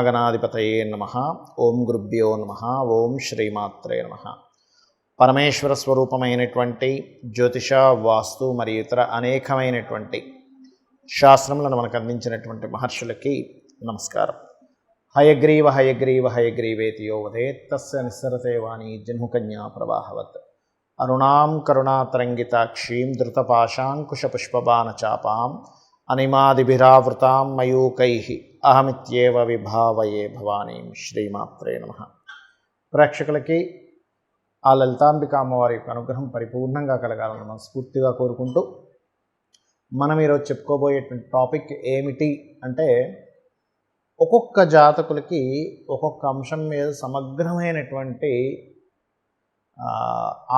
శ్రీమహాగణాధిపతయే నమః. ఓం గురుభ్యో నమః. ఓం శ్రీమాత్రే నమః. పరమేశ్వర స్వరూపమైనటువంటి జ్యోతిష, వాస్తు మరియు ఇతర అనేకమైనటువంటి శాస్త్రములను మనకు అందించినటువంటి మహర్షులకి నమస్కారం. హయగ్రీవ హయగ్రీవ హయగ్రీవేతి యో వదేత్ తస్య నిస్సరతే వాణి జహ్నుకన్యా ప్రవాహవత్. అరుణాం కరుణాతరంగితాక్షీం ధృతపాశాంకుశపుష్పబాణచాపాం అనిమాదిభిరావృతాం మయూకైః అహమిత్యేవ విభావయే భవానీం. శ్రీమాత్రే నమః. ప్రేక్షకులకి ఆ లలితాంబిక అమ్మవారి యొక్క అనుగ్రహం పరిపూర్ణంగా కలగాలని మనస్ఫూర్తిగా కోరుకుంటూ మనం ఈరోజు చెప్పుకోబోయేటువంటి టాపిక్ ఏమిటి అంటే, ఒక్కొక్క జాతకులకి ఒక్కొక్క అంశం మీద సమగ్రమైనటువంటి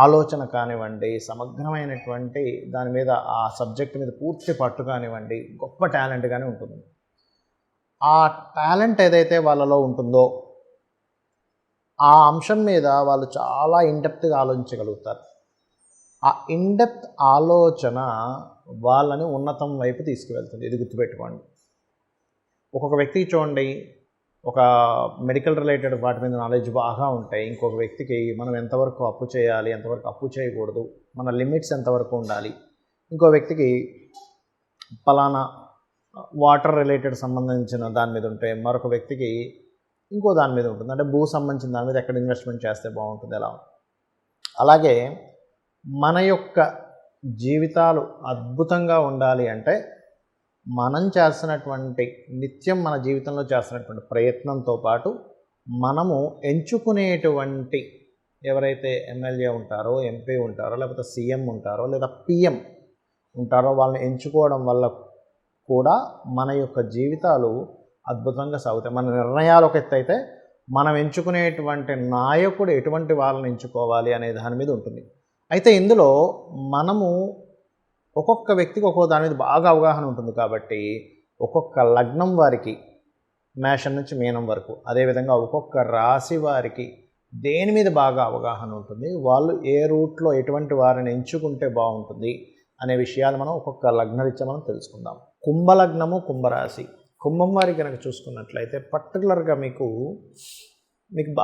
ఆలోచన కానివ్వండి, సమగ్రమైనటువంటి దాని మీద ఆ సబ్జెక్ట్ మీద పూర్తి పట్టు కానివ్వండి, గొప్ప టాలెంట్ కానీ ఉంటుంది. ఆ టాలెంట్ ఏదైతే వాళ్ళలో ఉంటుందో ఆ అంశం మీద వాళ్ళు చాలా ఇన్డెప్త్గా ఆలోచించగలుగుతారు. ఆ ఇన్డెప్త్ ఆలోచన వాళ్ళని ఉన్నతం వైపు తీసుకువెళ్తుంది. ఇది గుర్తుపెట్టుకోండి. ఒక్కొక్క వ్యక్తికి చూడండి, ఒక మెడికల్ రిలేటెడ్ వాటి మీద నాలెడ్జ్ బాగా ఉంటాయి. ఇంకొక వ్యక్తికి మనం ఎంతవరకు అప్పు చేయాలి, ఎంతవరకు అప్పు చేయకూడదు, మన లిమిట్స్ ఎంతవరకు ఉండాలి. ఇంకో వ్యక్తికి పలానా వాటర్ రిలేటెడ్ సంబంధించిన దాని మీద ఉంటే, మరొక వ్యక్తికి ఇంకో దాని మీద ఉంటుంది. అంటే భూ సంబంధించిన దాని మీద ఎక్కడ ఇన్వెస్ట్మెంట్ చేస్తే బాగుంటుంది, ఎలా. అలాగే మన యొక్క జీవితాలు అద్భుతంగా ఉండాలి అంటే మనం చేస్తున్నటువంటి నిత్యం మన జీవితంలో చేస్తున్నటువంటి ప్రయత్నంతో పాటు మనము ఎంచుకునేటువంటి ఎవరైతే ఎమ్మెల్యే ఉంటారో, ఎంపీ ఉంటారో, లేకపోతే సీఎం ఉంటారో, లేదా పిఎం ఉంటారో వాళ్ళని ఎంచుకోవడం వల్ల కూడా మన యొక్క జీవితాలు అద్భుతంగా సాగుతాయి. మన నిర్ణయాలు ఒక ఎత్తు అయితే, మనం ఎంచుకునేటువంటి నాయకుడు ఎటువంటి వాళ్ళని ఎంచుకోవాలి అనే దాని మీద ఉంటుంది. అయితే ఇందులో మనము ఒక్కొక్క వ్యక్తికి ఒక్కొక్క దాని మీద బాగా అవగాహన ఉంటుంది కాబట్టి, ఒక్కొక్క లగ్నం వారికి మేషం నుంచి మీనం వరకు, అదేవిధంగా ఒక్కొక్క రాశి వారికి దేని మీద బాగా అవగాహన ఉంటుంది, వాళ్ళు ఏ రూట్లో ఎటువంటి వారిని ఎంచుకుంటే బాగుంటుంది అనే విషయాలు మనం ఒక్కొక్క లగ్నరీత్యా మనం తెలుసుకుందాం. కుంభలగ్నము, కుంభరాశి. కుంభం వారికి కనుక చూసుకున్నట్లయితే పర్టికులర్గా మీకు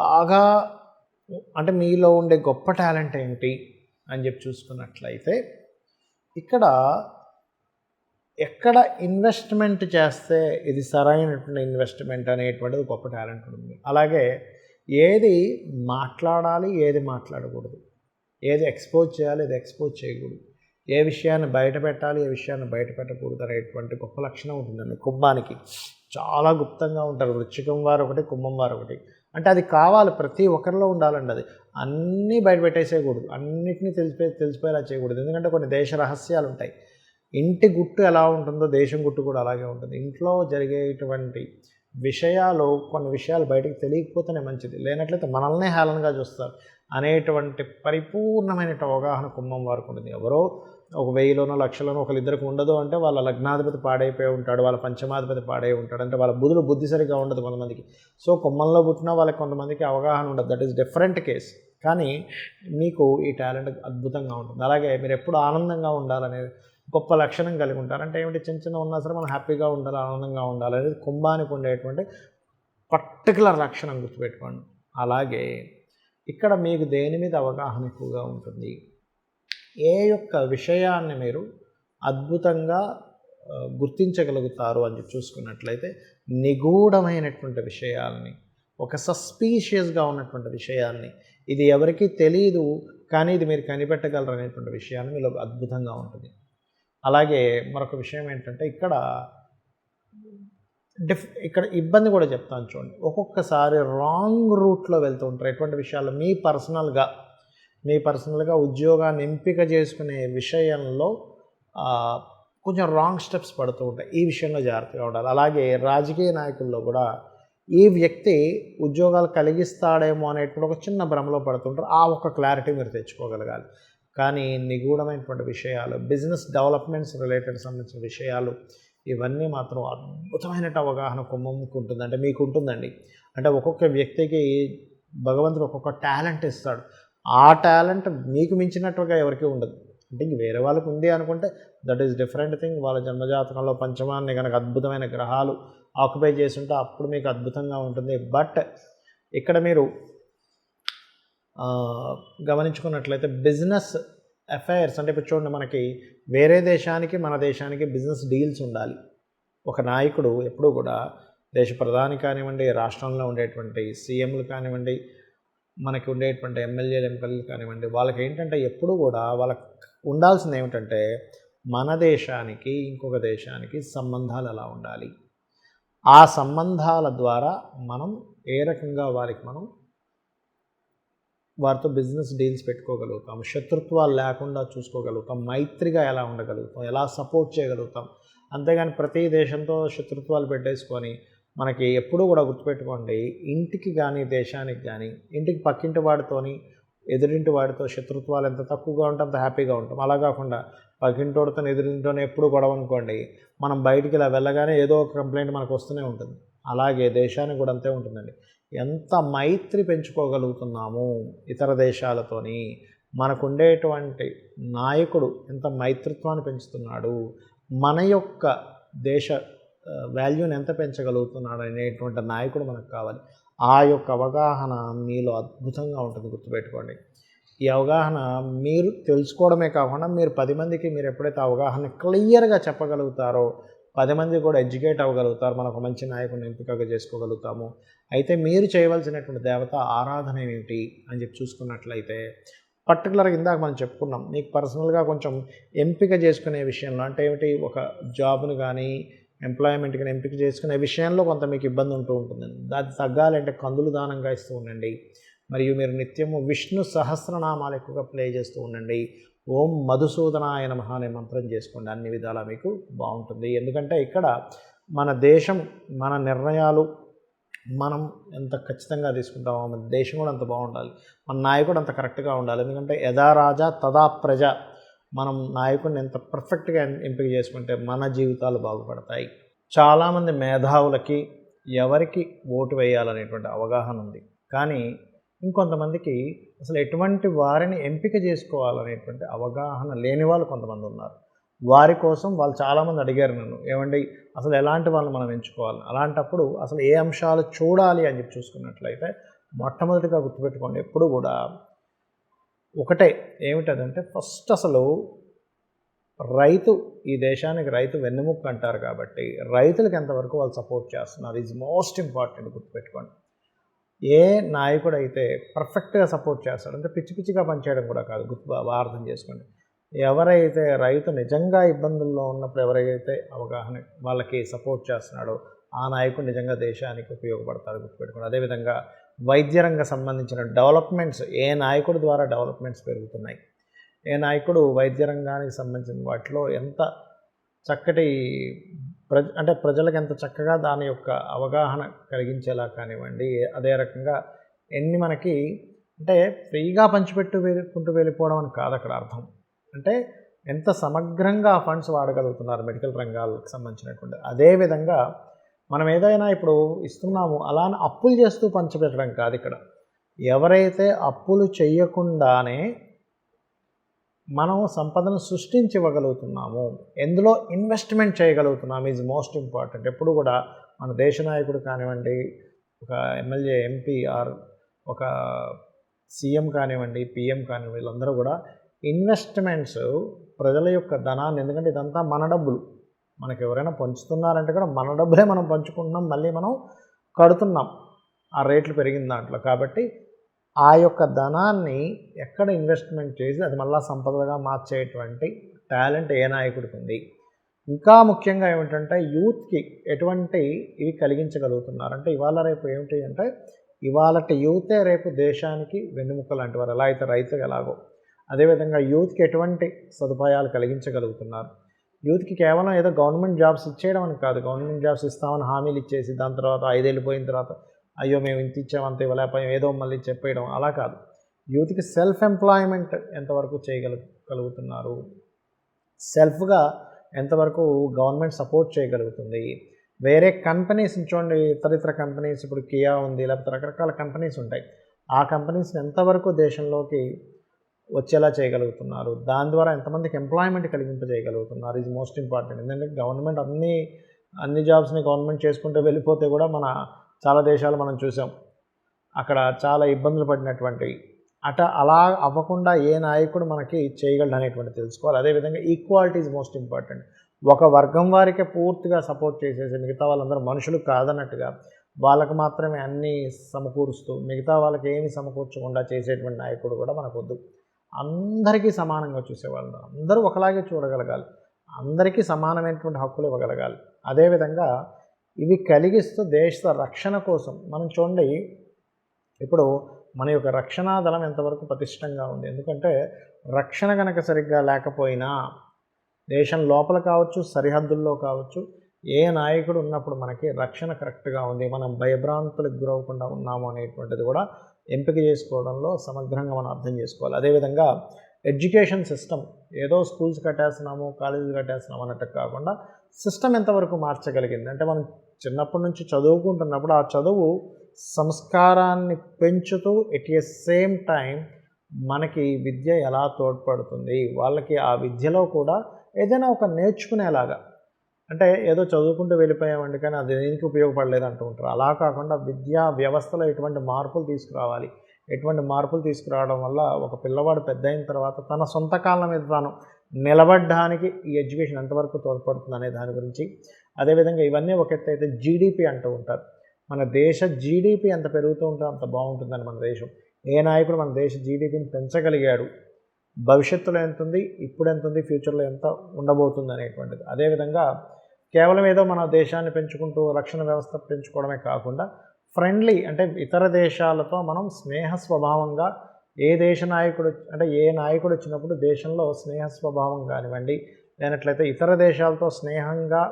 బాగా అంటే మీలో ఉండే గొప్ప టాలెంట్ ఏంటి అని చెప్పి చూసుకున్నట్లయితే, ఇక్కడ ఎక్కడ ఇన్వెస్ట్మెంట్ చేస్తే ఇది సరైనటువంటి ఇన్వెస్ట్మెంట్ అనేటువంటిది గొప్ప టాలెంట్ ఉంటుంది. అలాగే ఏది మాట్లాడాలి, ఏది మాట్లాడకూడదు, ఏది ఎక్స్పోజ్ చేయాలి, ఏది ఎక్స్పోజ్ చేయకూడదు, ఏ విషయాన్ని బయట పెట్టాలి, ఏ విషయాన్ని బయట పెట్టకూడదు అనేటువంటి గొప్ప లక్షణం ఉంటుందండి కుంభానికి. చాలా గుప్తంగా ఉంటారు. వృశ్చికం వారు ఒకటి, కుంభం వారు ఒకటి. అంటే అది కావాలి, ప్రతి ఒక్కరిలో ఉండాలండి. అది అన్నీ బయట పెట్టేసేయకూడదు, అన్నిటినీ తెలిసిపోయేలా చేయకూడదు. ఎందుకంటే కొన్ని దేశ రహస్యాలు ఉంటాయి. ఇంటి గుట్టు ఎలా ఉంటుందో దేశం గుట్టు కూడా అలాగే ఉంటుంది. ఇంట్లో జరిగేటువంటి విషయాలు, కొన్ని విషయాలు బయటకు తెలియకపోతేనే మంచిది, లేనట్లయితే మనల్నే హేళనగా చూస్తారు అనేటువంటి పరిపూర్ణమైన అవగాహన కుంభం వారికి ఉంటుంది. ఎవరో ఒక 1000లోనో 1,00,000లోనో ఒకరిద్దరికి ఉండదు అంటే వాళ్ళ లగ్నాధిపతి పాడైపోయి ఉంటాడు, వాళ్ళ పంచమాధిపతి పాడై ఉంటాడు. అంటే వాళ్ళ బుద్ధి సరిగా ఉండదు కొంతమందికి. సో కుంభంలో పుట్టినా వాళ్ళకి కొంతమందికి అవగాహన ఉండదు. That is different case. కానీ మీకు ఈ టాలెంట్ అద్భుతంగా ఉంటుంది. అలాగే మీరు ఎప్పుడు ఆనందంగా ఉండాలనే గొప్ప లక్షణం కలిగి ఉంటారు. అంటే ఏమిటి, చిన్న ఉన్నా సరే మనం హ్యాపీగా ఉండాలి, ఆనందంగా ఉండాలి అనేది కుంభానికి ఉండేటువంటి పర్టికులర్ లక్షణం, గుర్తుపెట్టుకోండి. అలాగే ఇక్కడ మీకు దేని మీద అవగాహన ఎక్కువగా ఉంటుంది, ఏ యొక్క విషయాన్ని మీరు అద్భుతంగా గుర్తించగలుగుతారు అని చెప్పి చూసుకున్నట్లయితే, నిగూఢమైనటువంటి విషయాల్ని, ఒక సస్పీషియస్గా ఉన్నటువంటి విషయాల్ని, ఇది ఎవరికీ తెలియదు కానీ ఇది మీరు కనిపెట్టగలరు అనేటువంటి విషయాన్ని మీలో అద్భుతంగా ఉంటుంది. అలాగే మరొక విషయం ఏంటంటే, ఇక్కడ ఇబ్బంది కూడా చెప్తాను చూడండి. ఒక్కొక్కసారి రాంగ్ రూట్లో వెళ్తూ ఉంటారు. ఎటువంటి విషయాలు మీ పర్సనల్గా ఉద్యోగాన్ని ఎంపిక చేసుకునే విషయంలో కొంచెం రాంగ్ స్టెప్స్ పడుతూ ఉంటాయి. ఈ విషయంలో జాగ్రత్తగా ఉండాలి. అలాగే రాజకీయ నాయకుల్లో కూడా ఈ వ్యక్తి ఉద్యోగాలు కలిగిస్తాడేమో అనేటువంటి ఒక చిన్న భ్రమలో పడుతుంటారు. ఆ ఒక క్లారిటీ మీరు తెచ్చుకోగలగాలి. కానీ నిగూఢమైనటువంటి విషయాలు, బిజినెస్ డెవలప్మెంట్స్ రిలేటెడ్ సంబంధించిన విషయాలు, ఇవన్నీ మాత్రం అద్భుతమైన అవగాహన కుంభంకి ఉంటుంది. అంటే మీకు ఉంటుందండి. అంటే ఒక్కొక్క వ్యక్తికి భగవంతుడు ఒక్కొక్క టాలెంట్ ఇస్తాడు. ఆ టాలెంట్ మీకు మించినట్టుగా ఎవరికీ ఉండదు. అంటే ఇంక వేరే వాళ్ళకు ఉంది అనుకుంటే దట్ ఈస్ డిఫరెంట్ థింగ్. వాళ్ళ జన్మజాతకంలో పంచమాన్ని కనుక అద్భుతమైన గ్రహాలు ఆక్యుపై చేసి ఉంటే అప్పుడు మీకు అద్భుతంగా ఉంటుంది. బట్ ఇక్కడ మీరు గమనించుకున్నట్లయితే బిజినెస్ అఫైర్స్ అంటే ఇప్పుడు చూడండి, మనకి వేరే దేశానికి మన దేశానికి బిజినెస్ డీల్స్ ఉండాలి. ఒక నాయకుడు ఎప్పుడూ కూడా దేశ ప్రధాని కానివ్వండి, రాష్ట్రంలో ఉండేటువంటి సీఎంలు కానివ్వండి, మనకి ఉండేటువంటి ఎమ్మెల్యేలు ఎంపీలు కానివ్వండి, వాళ్ళకి ఏంటంటే ఎప్పుడు కూడా వాళ్ళకి ఉండాల్సింది ఏమిటంటే మన దేశానికి ఇంకొక దేశానికి సంబంధాలు ఎలా ఉండాలి, ఆ సంబంధాల ద్వారా మనం ఏ రకంగా వారితో బిజినెస్ డీల్స్ పెట్టుకోగలుగుతాం, శత్రుత్వాలు లేకుండా చూసుకోగలుగుతాం, మైత్రిగా ఎలా ఉండగలుగుతాం, ఎలా సపోర్ట్ చేయగలుగుతాం. అంతేగాని ప్రతి దేశంతో శత్రుత్వాలు పెట్టేసుకొని మనకి ఎప్పుడూ కూడా గుర్తుపెట్టుకోండి, ఇంటికి కానీ దేశానికి కానీ ఇంటికి పక్కింటి వాడితోని ఎదురింటి వాడితో శత్రుత్వాలు ఎంత తక్కువగా ఉంటే అంత హ్యాపీగా ఉంటాం. అలా కాకుండా పక్కింటోడితో ఎదురింటితోనే ఎప్పుడు గొడవ అనుకోండి, మనం బయటికి ఇలా వెళ్ళగానే ఏదో ఒక కంప్లైంట్ మనకు వస్తూనే ఉంటుంది. అలాగే దేశానికి కూడా అంతే ఉంటుందండి. ఎంత మైత్రి పెంచుకోగలుగుతున్నాము ఇతర దేశాలతోని, మనకు ఉండేటువంటి నాయకుడు ఎంత మైత్రిత్వాన్ని పెంచుతున్నాడు, మన యొక్క దేశ వాల్యూని ఎంత పెంచగలుగుతున్నాడు అనేటువంటి నాయకుడు మనకు కావాలి. ఆ యొక్క అవగాహన మీలో అద్భుతంగా ఉంటుంది, గుర్తుపెట్టుకోండి. ఈ అవగాహన మీరు తెలుసుకోవడమే కాకుండా మీరు 10 మందికి మీరు ఎప్పుడైతే అవగాహన క్లియర్గా చెప్పగలుగుతారో 10 మంది కూడా ఎడ్యుకేట్ అవ్వగలుగుతారు, మనకు మంచి నాయకుడిని ఎంపికగా చేసుకోగలుగుతాము. అయితే మీరు చేయవలసినటువంటి దేవత ఆరాధన ఏమిటి అని చెప్పి చూసుకున్నట్లయితే, పర్టికులర్గా ఇందాక మనం చెప్పుకున్నాం, మీకు పర్సనల్గా కొంచెం ఎంపిక చేసుకునే విషయంలో అంటే ఏమిటి, ఒక జాబ్ను కానీ ఎంప్లాయ్మెంట్ కానీ ఎంపిక చేసుకునే విషయంలో కొంత మీకు ఇబ్బంది ఉంటూ ఉంటుంది. అది తగ్గాలంటే కందులు దానంగా ఇస్తూ ఉండండి. మరియు మీరు నిత్యము విష్ణు సహస్రనామాలు ఎక్కువగా ప్లే చేస్తూ ఉండండి. ఓం మధుసూదనాయ నమః అనే మంత్రం చేసుకోండి. అన్ని విధాలా మీకు బాగుంటుంది. ఎందుకంటే ఇక్కడ మన దేశం, మన నిర్ణయాలు మనం ఎంత ఖచ్చితంగా తీసుకుంటామో మన దేశం కూడా అంత బాగుండాలి, మన నాయకుడు అంత కరెక్ట్గా ఉండాలి. ఎందుకంటే యథా రాజా తదా ప్రజ, మనం నాయకుడిని ఎంత పర్ఫెక్ట్గా ఎంపిక చేసుకుంటే మన జీవితాలు బాగుపడతాయి. చాలామంది మేధావులకి ఎవరికి ఓటు వేయాలనేటువంటి అవగాహన ఉంది, కానీ ఇంకొంతమందికి అసలు ఎటువంటి వారిని ఎంపిక చేసుకోవాలనేటువంటి అవగాహన లేని వాళ్ళు కొంతమంది ఉన్నారు. వారి కోసం వాళ్ళు చాలామంది అడిగారు నన్ను, ఏమండి అసలు ఎలాంటి వాళ్ళని మనం ఎంచుకోవాలి, అలాంటప్పుడు అసలు ఏ అంశాలు చూడాలి అని చెప్పి చూసుకున్నట్లయితే మొట్టమొదటిగా గుర్తుపెట్టుకోండి, ఎప్పుడు కూడా ఒకటే ఏమిటంటే ఫస్ట్ అసలు రైతు, ఈ దేశానికి రైతు వెన్నెముక్క అంటారు కాబట్టి రైతులకు ఎంతవరకు వాళ్ళు సపోర్ట్ చేస్తున్నారు ఈజ్ మోస్ట్ ఇంపార్టెంట్. గుర్తుపెట్టుకోండి, ఏ నాయకుడు అయితే పర్ఫెక్ట్గా సపోర్ట్ చేస్తాడు, అంటే పిచ్చి పిచ్చిగా పనిచేయడం కూడా కాదు, అర్థం చేసుకోండి. ఎవరైతే రైతు నిజంగా ఇబ్బందుల్లో ఉన్నప్పుడు ఎవరైతే అవగాహన వాళ్ళకి సపోర్ట్ చేస్తున్నాడో ఆ నాయకుడు నిజంగా దేశానికి ఉపయోగపడతాడు, గుర్తుపెట్టుకోండి. అదేవిధంగా వైద్య రంగ సంబంధించిన డెవలప్మెంట్స్, ఏ నాయకుడి ద్వారా డెవలప్మెంట్స్ పెరుగుతున్నాయి, ఏ నాయకుడు వైద్య రంగానికి సంబంధించిన వాటిలో ఎంత చక్కటి అంటే ప్రజలకు ఎంత చక్కగా దాని యొక్క అవగాహన కలిగించేలా కానివ్వండి. అదే రకంగా ఎన్ని మనకి అంటే ఫ్రీగా పంచిపెట్టుకుంటూ వెళ్ళిపోవడం అని కాదు అక్కడ అర్థం, అంటే ఎంత సమగ్రంగా ఫండ్స్ వాడగలుగుతున్నారు మెడికల్ రంగాలకు సంబంధించినటువంటి. అదేవిధంగా మనం ఏదైనా ఇప్పుడు ఇస్తున్నాము అలా అప్పులు చేస్తూ పంచిపెట్టడం కాదు ఇక్కడ. ఎవరైతే అప్పులు చేయకుండానే మనం సంపదను సృష్టించగలుగుతున్నాము, ఎందులో ఇన్వెస్ట్మెంట్ చేయగలుగుతున్నాము ఈజ్ మోస్ట్ ఇంపార్టెంట్. ఎప్పుడు కూడా మన దేశ నాయకుడు కానివ్వండి, ఒక ఎమ్మెల్యే, ఎంపీ ఆర్ ఒక సీఎం కానివ్వండి, పిఎం కానివ్వండి, వీళ్ళందరూ కూడా ఇన్వెస్ట్మెంట్స్ ప్రజల యొక్క ధనాన్ని, ఎందుకంటే ఇదంతా మన డబ్బులు, మనకు ఎవరైనా పంచుతున్నారంటే కూడా మన డబ్బులే మనం పంచుకుంటున్నాం, మళ్ళీ మనం కడుతున్నాం ఆ రేట్లు పెరిగిన దాంట్లో. కాబట్టి ఆ యొక్క ధనాన్ని ఎక్కడ ఇన్వెస్ట్మెంట్ చేసి అది మళ్ళీ సంపదగా మార్చేటువంటి టాలెంట్ ఏ నాయకుడికి ఉంది. ఇంకా ముఖ్యంగా ఏమిటంటే యూత్కి ఎటువంటి ఇవి కలిగించగలుగుతున్నారు అంటే ఇవాళ రేపు ఏమిటి అంటే ఇవాళ యూతే రేపు దేశానికి వెన్నెముక లాంటి వారు. ఎలా అయితే రైతులు ఎలాగో అదేవిధంగా యూత్కి ఎటువంటి సదుపాయాలు కలిగించగలుగుతున్నారు. యూత్కి కేవలం ఏదో గవర్నమెంట్ జాబ్స్ ఇచ్చేయడం అని కాదు, గవర్నమెంట్ జాబ్స్ ఇస్తామని హామీలు ఇచ్చేసి దాని తర్వాత 5 ఏళ్ళు పోయిన తర్వాత అయ్యో మేము ఇంత ఇచ్చాం అంత ఇవ్వలేకపోయాం ఏదో మళ్ళీ చెప్పేయడం అలా కాదు. యూత్కి సెల్ఫ్ ఎంప్లాయ్మెంట్ ఎంతవరకు చేయగలుగుతున్నారు, సెల్ఫ్గా ఎంతవరకు గవర్నమెంట్ సపోర్ట్ చేయగలుగుతుంది. వేరే కంపెనీస్ చూడండి, ఇతర కంపెనీస్, ఇప్పుడు కియా ఉంది, లేకపోతే రకరకాల కంపెనీస్ ఉంటాయి, ఆ కంపెనీస్ని ఎంతవరకు దేశంలోకి వచ్చేలా చేయగలుగుతున్నారు, దాని ద్వారా ఎంతమందికి ఎంప్లాయ్మెంట్ కలిగింపజేయగలుగుతున్నారు ఈజ్ మోస్ట్ ఇంపార్టెంట్. ఎందుకంటే గవర్నమెంట్ అన్ని అన్ని జాబ్స్ని గవర్నమెంట్ చేసుకుంటూ వెళ్ళిపోతే కూడా చాలా దేశాలు మనం చూసాం. అక్కడ చాలా ఇబ్బందులు పడినటువంటివి. అలా అవ్వకుండా ఏ నాయకుడు మనకి చేయగలడు అనేటువంటిది తెలుసుకోవాలి. అదేవిధంగా ఈక్వాలిటీ ఈజ్ మోస్ట్ ఇంపార్టెంట్. ఒక వర్గం వారికే పూర్తిగా సపోర్ట్ చేసేసి మిగతా వాళ్ళందరూ మనుషులు కాదన్నట్టుగా వాళ్ళకు మాత్రమే అన్నీ సమకూరుస్తూ మిగతా వాళ్ళకి ఏమి సమకూర్చకుండా చేసేటువంటి నాయకుడు కూడా మనకొద్దు. అందరికీ సమానంగా చూసేవాళ్ళు, అందరూ ఒకలాగే చూడగలగాలి, అందరికీ సమానమైనటువంటి హక్కులు ఇవ్వగలగాలి. అదేవిధంగా ఇవి కలిగిస్తూ దేశ రక్షణ కోసం మనం చూడండి, ఇప్పుడు మన యొక్క రక్షణా దళం ఎంతవరకు పటిష్టంగా ఉంది. ఎందుకంటే రక్షణ కనుక సరిగ్గా లేకపోయినా దేశం లోపల కావచ్చు, సరిహద్దుల్లో కావచ్చు, ఏ నాయకుడు ఉన్నప్పుడు మనకి రక్షణ కరెక్ట్గా ఉంది, మనం భయభ్రాంతులకు గురవకుండా ఉన్నాము అనేటువంటిది కూడా ఎంపిక చేసుకోవడంలో సమగ్రంగా మనం అర్థం చేసుకోవాలి. అదేవిధంగా ఎడ్యుకేషన్ సిస్టమ్, ఏదో స్కూల్స్ కట్టేస్తున్నాము, కాలేజీలు కట్టేస్తున్నాము అన్నట్టు కాకుండా సిస్టమ్ ఎంతవరకు మార్చగలిగింది అంటే మనం చిన్నప్పటి నుంచి చదువుకుంటున్నప్పుడు ఆ చదువు సంస్కారాన్ని పెంచుతూ ఎట్ ఏ సేమ్ టైం మనకి విద్య ఎలా తోడ్పడుతుంది, వాళ్ళకి ఆ విద్యలో కూడా ఏదైనా ఒక నేర్చుకునేలాగా, అంటే ఏదో చదువుకుంటూ వెళ్ళిపోయామండి కానీ అది దేనికి ఉపయోగపడలేదు అంటూ ఉంటారు. అలా కాకుండా విద్యా వ్యవస్థలో ఎటువంటి మార్పులు తీసుకురావాలి, ఎటువంటి మార్పులు తీసుకురావడం వల్ల ఒక పిల్లవాడు పెద్ద అయిన తర్వాత తన సొంత కాళ్ళ మీద తాను నిలబడడానికి ఈ ఎడ్యుకేషన్ ఎంతవరకు తోడ్పడుతుంది అనే దాని గురించి. అదేవిధంగా ఇవన్నీ ఒక ఎత్తు అయితే జీడిపి అంటూ ఉంటారు. మన దేశ జీడిపి ఎంత పెరుగుతూ ఉంటే అంత బాగుంటుందని మన దేశం. ఏ నాయకుడు మన దేశ జీడిపిని పెంచగలిగాడు, భవిష్యత్తులో ఎంత ఉంది, ఇప్పుడు ఎంత ఉంది, ఫ్యూచర్లో ఎంత ఉండబోతుంది అనేటువంటిది. అదేవిధంగా కేవలం ఏదో మన దేశాన్ని పెంచుకుంటూ రక్షణ వ్యవస్థ పెంచుకోవడమే కాకుండా ఫ్రెండ్లీ, అంటే ఇతర దేశాలతో మనం స్నేహ స్వభావంగా ఏ నాయకుడు వచ్చినప్పుడు దేశంలో స్నేహ స్వభావం కానివ్వండి, లేనట్లయితే ఇతర దేశాలతో స్నేహంగా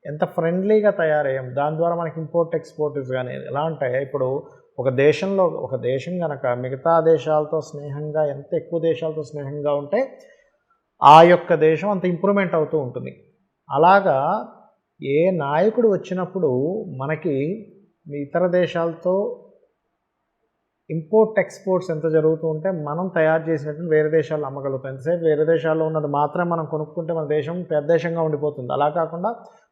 ఎంత ఫ్రెండ్లీగా తయారయ్యాం, దాని ద్వారా మనకి ఇంపోర్ట్ ఎక్స్పోర్ట్స్ కానీ ఎలా ఉంటాయి. ఇప్పుడు ఒక దేశం కనుక మిగతా దేశాలతో స్నేహంగా, ఎంత ఎక్కువ దేశాలతో స్నేహంగా ఉంటే ఆ యొక్క దేశం అంత ఇంప్రూవ్మెంట్ అవుతూ ఉంటుంది. అలాగా ఏ నాయకుడు వచ్చినప్పుడు మనకి ఇతర దేశాలతో ఇంపోర్ట్ ఎక్స్పోర్ట్స్ ఎంత జరుగుతూ ఉంటే మనం తయారు చేసినట్టు వేరే దేశాల్లో అమ్మగలుగుతాం. ఎంతసేపు వేరే దేశాల్లో ఉన్నది మాత్రం మనం కొనుక్కుంటే మన దేశం పెద్ద దేశంగా ఉండిపోతుంది. అలా కాకుండా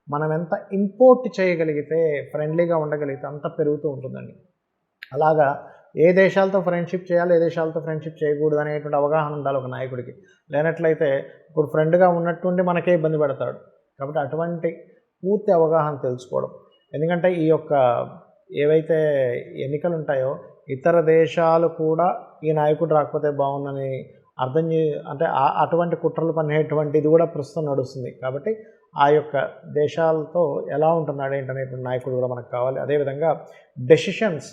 మనం ఎంత ఇంపోర్ట్ చేయగలిగితే, ఫ్రెండ్లీగా ఉండగలిగితే అంత పెరుగుతూ ఉంటుందండి. అలాగా ఏ దేశాలతో ఫ్రెండ్షిప్ చేయాలి, ఏ దేశాలతో ఫ్రెండ్షిప్ చేయకూడదు అనేటువంటి అవగాహన ఉండాలి ఒక నాయకుడికి. లేనట్లయితే ఇప్పుడు ఫ్రెండ్గా ఉన్నట్టుండి మనకే ఇబ్బంది పెడతాడు. కాబట్టి అటువంటి పూర్తి అవగాహన తెలుసుకోవడం. ఎందుకంటే ఈ యొక్క ఏవైతే ఎన్నికలు ఉంటాయో ఇతర దేశాలు కూడా ఈ నాయకుడు రాకపోతే బాగుందని అంటే అటువంటి కుట్రలు పనేటువంటిది కూడా ప్రస్తుతం నడుస్తుంది. కాబట్టి ఆ యొక్క దేశాలతో ఎలా ఉంటున్నాడు ఏంటనేటువంటి నాయకుడు కూడా మనకు కావాలి. అదేవిధంగా డెసిషన్స్,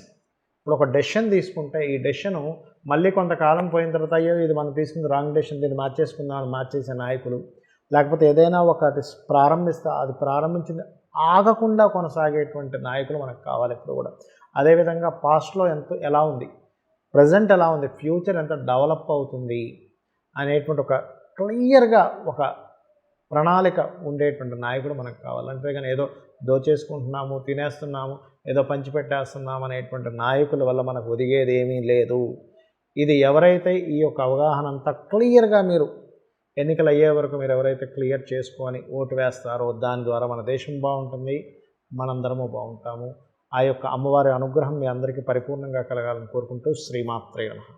ఇప్పుడు ఒక డెసిషన్ తీసుకుంటే ఈ డెసిషను మళ్ళీ కొంతకాలం పోయిన తర్వాత అయ్యో ఇది మనం తీసుకుంది రాంగ్ డెసిషన్, దీన్ని మార్చేసుకుందాం అని మార్చేసే నాయకులు, లేకపోతే ఏదైనా ఒకటి ప్రారంభిస్తే అది ప్రారంభించింది ఆగకుండా కొనసాగేటువంటి నాయకులు మనకు కావాలి ఎప్పుడు కూడా. అదేవిధంగా పాస్ట్లో ఎలా ఉంది, ప్రజెంట్ ఎలా ఉంది, ఫ్యూచర్ ఎంత డెవలప్ అవుతుంది అనేటువంటి ఒక క్లియర్గా ఒక ప్రణాళిక ఉండేటువంటి నాయకుడు మనకు కావాలి. అంతేగాని ఏదో దోచేసుకుంటున్నాము, తినేస్తున్నాము, ఏదో పంచిపెట్టేస్తున్నాము అనేటువంటి నాయకుల వల్ల మనకు ఒదిగేది ఏమీ లేదు. ఇది ఎవరైతే ఈ యొక్క అవగాహన అంతా క్లియర్గా మీరు ఎన్నికలు అయ్యే వరకు మీరు ఎవరైతే క్లియర్ చేసుకొని ఓటు వేస్తారో దాని ద్వారా మన దేశం బాగుంటుంది, మనందరము బాగుంటాము. ఆ యొక్క అమ్మవారి అనుగ్రహం మీ అందరికీ పరిపూర్ణంగా కలగాలని కోరుకుంటూ శ్రీమాత్రే నమః.